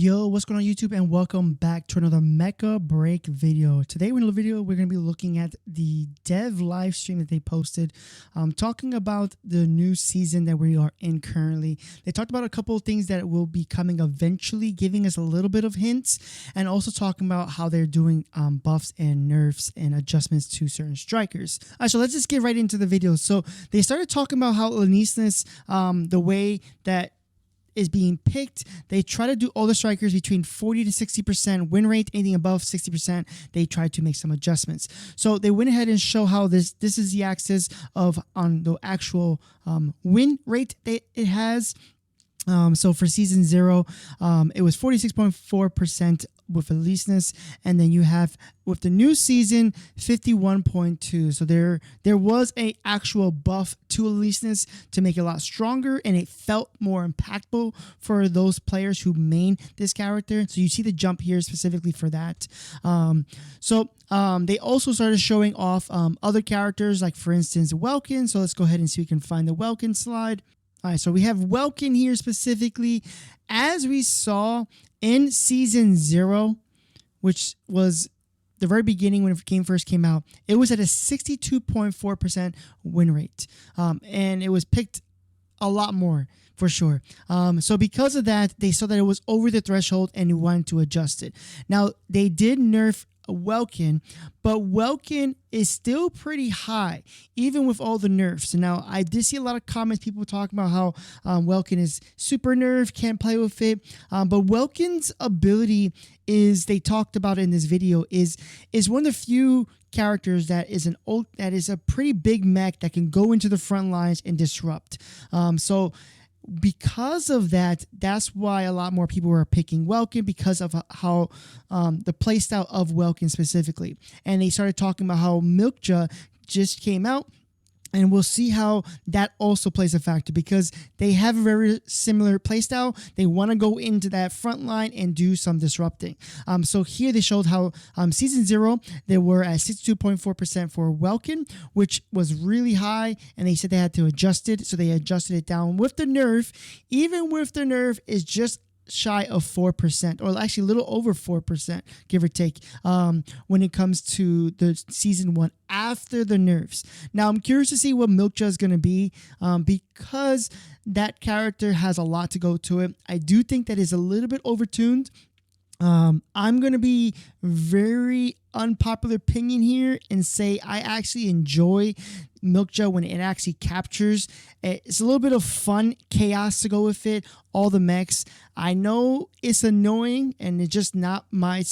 Yo, what's going on YouTube, and welcome back to another Mecha Break video. Today in the video we're going to be looking at the dev live stream that they posted, talking about the new season that we are in currently. They talked about a couple of things that will be coming eventually, giving us a little bit of hints, and also talking about how they're doing buffs and nerfs and adjustments to certain strikers. So let's just get right into the video. So they started talking about how Alysnes, the way that is being picked, they try to do all the strikers between 40 to 60% win rate. Anything above 60%, they try to make some adjustments. So they went ahead and show how this is the axis of on the actual win rate that it has. So for season 0, it was 46.4% with Alysnes, and then you have with the new season 51.2. So there was a actual buff to Alysnes to make it a lot stronger, and it felt more impactful for those players who main this character. So you see the jump here specifically for that. They also started showing off other characters, like for instance Welkin. So let's go ahead and see if we can find the Welkin slide. All right, so we have Welkin here specifically. As we saw in season 0, which was the very beginning when the game first came out, it was at a 62.4% win rate. And it was picked a lot more for sure. So because of that, they saw that it was over the threshold and wanted to adjust it. Now, they did nerf Welkin, but Welkin is still pretty high even with all the nerfs. Now I did see a lot of comments, people talking about how Welkin is super nerfed, can't play with it, but Welkin's ability is, they talked about it in this video, is one of the few characters that is a pretty big mech that can go into the front lines and disrupt. So because of that, that's why a lot more people were picking Welkin, because of how the playstyle of Welkin specifically. And they started talking about how Mikillja just came out, and we'll see how that also plays a factor, because they have a very similar playstyle. They want to go into that front line and do some disrupting. So here they showed how season 0, they were at 62.4% for Welkin, which was really high, and they said they had to adjust it. So they adjusted it down with the nerf. Even with the nerf, is just shy of 4%, or actually a little over 4%, give or take, when it comes to the season 1 after the nerfs. Now I'm curious to see what Mikillja is going to be, because that character has a lot to go to it. I do think that is a little bit overtuned. I'm going to be very unpopular opinion here and say I actually enjoy Mikillja when it actually captures. It's a little bit of fun chaos to go with it, all the mechs. I know it's annoying and it's just not my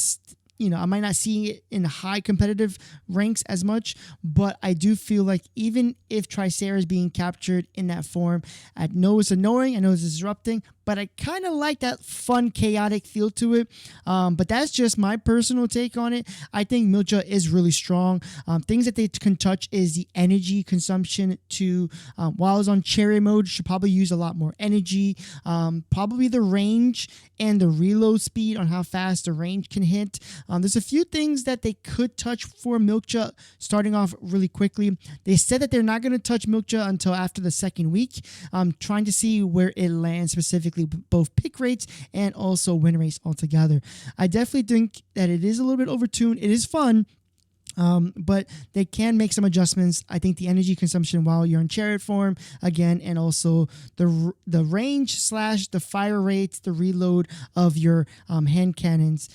I might not see it in high competitive ranks as much, but I do feel like even if Tricera is being captured in that form, I know it's annoying, I know it's disrupting, but I kind of like that fun, chaotic feel to it. But that's just my personal take on it. I think Mikillja is really strong. Things that they can touch is the energy consumption to, while it's on cherry mode, should probably use a lot more energy. Probably the range and the reload speed on how fast the range can hit. There's a few things that they could touch for Mikillja starting off really quickly. They said that they're not going to touch Mikillja until after the 2nd week. Trying to see where it lands specifically, both pick rates and also win rates altogether. I definitely think that it is a little bit overtuned. It is fun, but they can make some adjustments. I think the energy consumption while you're in chariot form again, and also the range / the fire rate, the reload of your hand cannons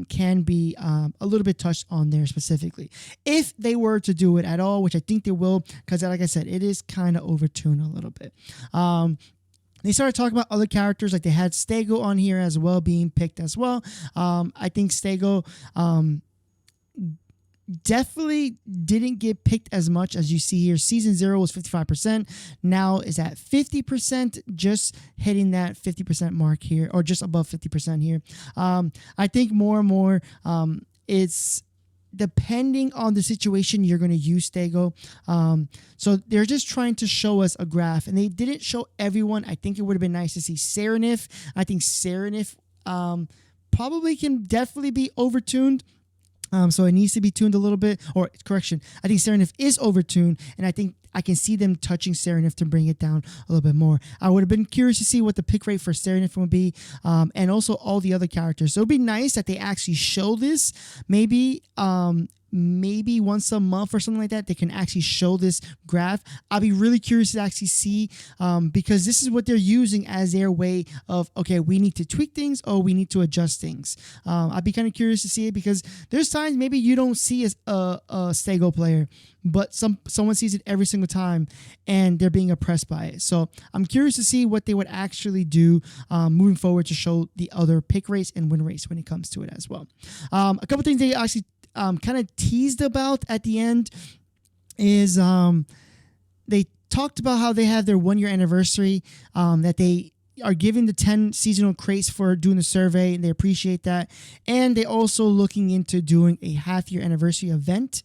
can be a little bit touched on there specifically, if they were to do it at all, which I think they will, because like I said, it is kind of overtuned a little bit. They started talking about other characters, like they had Stego on here as well, being picked as well. I think Stego definitely didn't get picked as much as you see here. Season 0 was 55%. Now is at 50%, just hitting that 50% mark here, or just above 50% here. I think more and more it's depending on the situation you're going to use Stego. So they're just trying to show us a graph, and they didn't show everyone. I think it would have been nice to see Serenif. I think Serenif probably can definitely be overtuned. So it needs to be tuned a little bit, or correction, I think Serenif is overtuned, and I think I can see them touching Seraph to bring it down a little bit more. I would have been curious to see what the pick rate for Seraph would be, and also all the other characters. So it'd be nice that they actually show this. Maybe once a month or something like that, they can actually show this graph. I'll be really curious to actually see, because this is what they're using as their way of, okay, we need to tweak things, or we need to adjust things. I'd be kind of curious to see it, because there's times maybe you don't see a Stego player, but someone sees it every single time and they're being oppressed by it. So I'm curious to see what they would actually do moving forward to show the other pick rates and win rates when it comes to it as well. A couple things they actually kind of teased about at the end is they talked about how they have their 1 year anniversary, that they are giving the 10 seasonal crates for doing the survey, and they appreciate that. And they're also looking into doing a half-year anniversary event.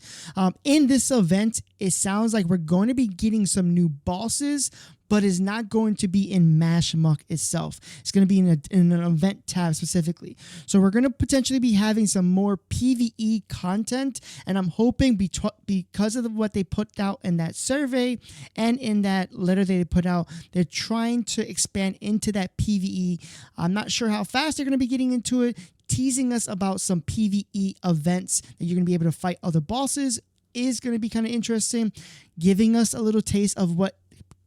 In this event, it sounds like we're going to be getting some new bosses, but it's not going to be in Mashmak itself. It's going to be in an event tab specifically. So we're going to potentially be having some more PvE content, and I'm hoping because of what they put out in that survey and in that letter they put out, they're trying to expand into that PvE. I'm not sure how fast they're going to be getting into it, teasing us about some PvE events that you're going to be able to fight other bosses is going to be kind of interesting, giving us a little taste of what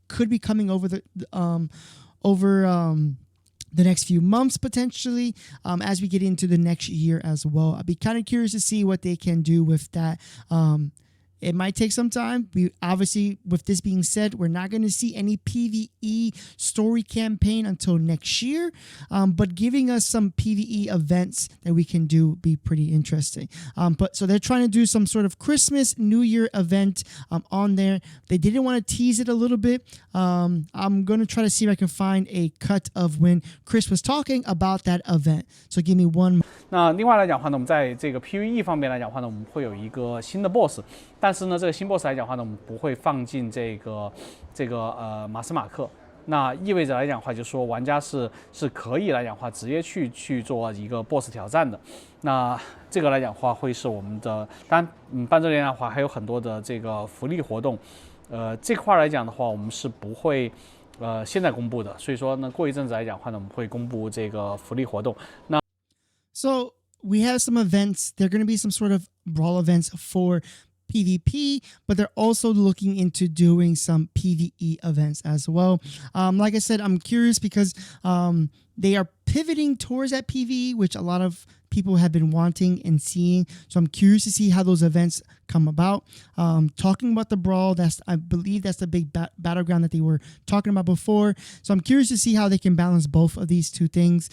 could be coming over the next few months potentially, as we get into the next year as well. I'd be kind of curious to see what they can do with that. It might take some time. We obviously, with this being said, we're not going to see any PvE story campaign until next year, but giving us some PvE events that we can do be pretty interesting. But so they're trying to do some sort of Christmas, New Year event on there. They didn't want to tease it a little bit. I'm going to try to see if I can find a cut of when Kris was talking about that event. So give me one. 那另外来讲的话呢，我们在这个 PVE 方面来讲的话呢，我们会有一个新的 BOSS， 但是呢，这个新 BOSS 来讲的话呢，我们不会放进这个马斯马克。那意味着来讲的话，就是说玩家是可以来讲的话直接去做一个 BOSS 挑战的。那这个来讲的话，会是我们的，当然，伴奏连的话还有很多的这个福利活动，这块来讲的话，我们是不会现在公布的。所以说呢，过一阵子来讲的话呢，我们会公布这个福利活动。那 So we have some events. There are going to be some sort of brawl events for PvP, but they're also looking into doing some PvE events as well. Like I said, I'm curious because they are pivoting towards that PvE, which a lot of people have been wanting and seeing. So I'm curious to see how those events come about. Talking about the brawl, I believe that's the big battleground that they were talking about before. So I'm curious to see how they can balance both of these two things.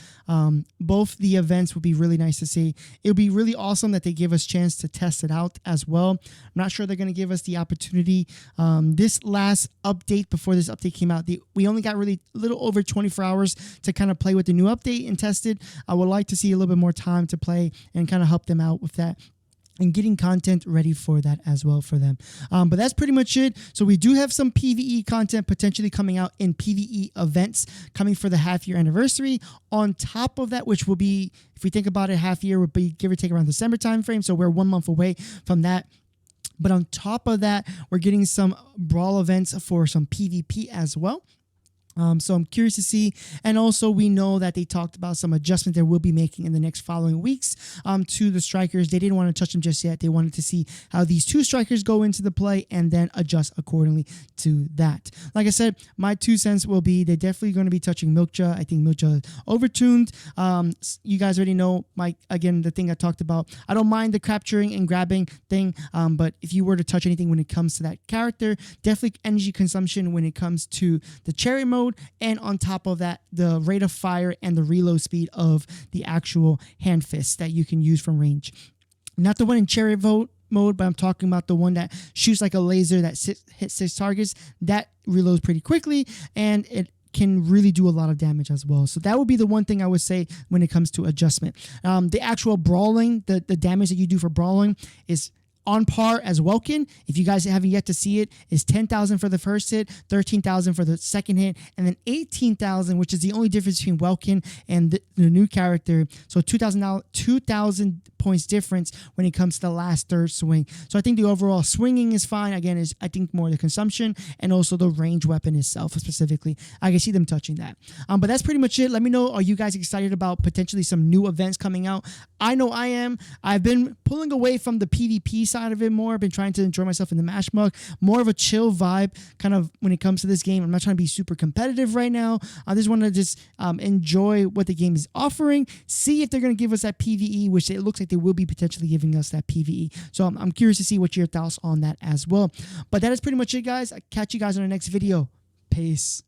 Both the events would be really nice to see. It would be really awesome that they give us a chance to test it out as well. I'm not sure they're going to give us the opportunity. This last update, before this update came out, we only got really a little over 24 hours to kind of play with the new update and test it. I would like to see a little bit more time to play and kind of help them out with that and getting content ready for that as well for them. But that's pretty much it. So we do have some PvE content potentially coming out in PvE events coming for the half-year anniversary. On top of that, which will be, if we think about it, half year would be give or take around December timeframe. So we're 1 month away from that. But on top of that, we're getting some brawl events for some PvP as well. So I'm curious to see. And also we know that they talked about some adjustment they will be making in the next following weeks to the strikers. They didn't want to touch them just yet. They wanted to see how these two strikers go into the play and then adjust accordingly to that. Like I said, my 2 cents will be they're definitely going to be touching Mikillja. I think Mikillja is overtuned. You guys already know, again, the thing I talked about. I don't mind the capturing and grabbing thing, but if you were to touch anything when it comes to that character, definitely energy consumption when it comes to the chariot mode. And on top of that, the rate of fire and the reload speed of the actual hand fists that you can use from range. Not the one in chariot mode, but I'm talking about the one that shoots like a laser that hits 6 targets. That reloads pretty quickly and it can really do a lot of damage as well. So that would be the one thing I would say when it comes to adjustment. The actual brawling, the damage that you do for brawling is on par as Welkin. If you guys haven't yet to see it, is 10,000 for the first hit, 13,000 for the second hit, and then 18,000, which is the only difference between Welkin and the new character. So 2,000 points difference when it comes to the last third swing. So I think the overall swinging is fine. Again, is I think more the consumption and also the range weapon itself specifically. I can see them touching that. But that's pretty much it. Let me know, are you guys excited about potentially some new events coming out? I know I am. I've been pulling away from the PvP side of it more. I've been trying to enjoy myself in the Mashmak. More of a chill vibe kind of when it comes to this game. I'm not trying to be super competitive right now. I just want to just enjoy what the game is offering. See if they're going to give us that PvE, which it looks like they will be potentially giving us that PvE. So I'm curious to see what your thoughts on that as well. But that is pretty much it, guys. I'll catch you guys in the next video. Peace.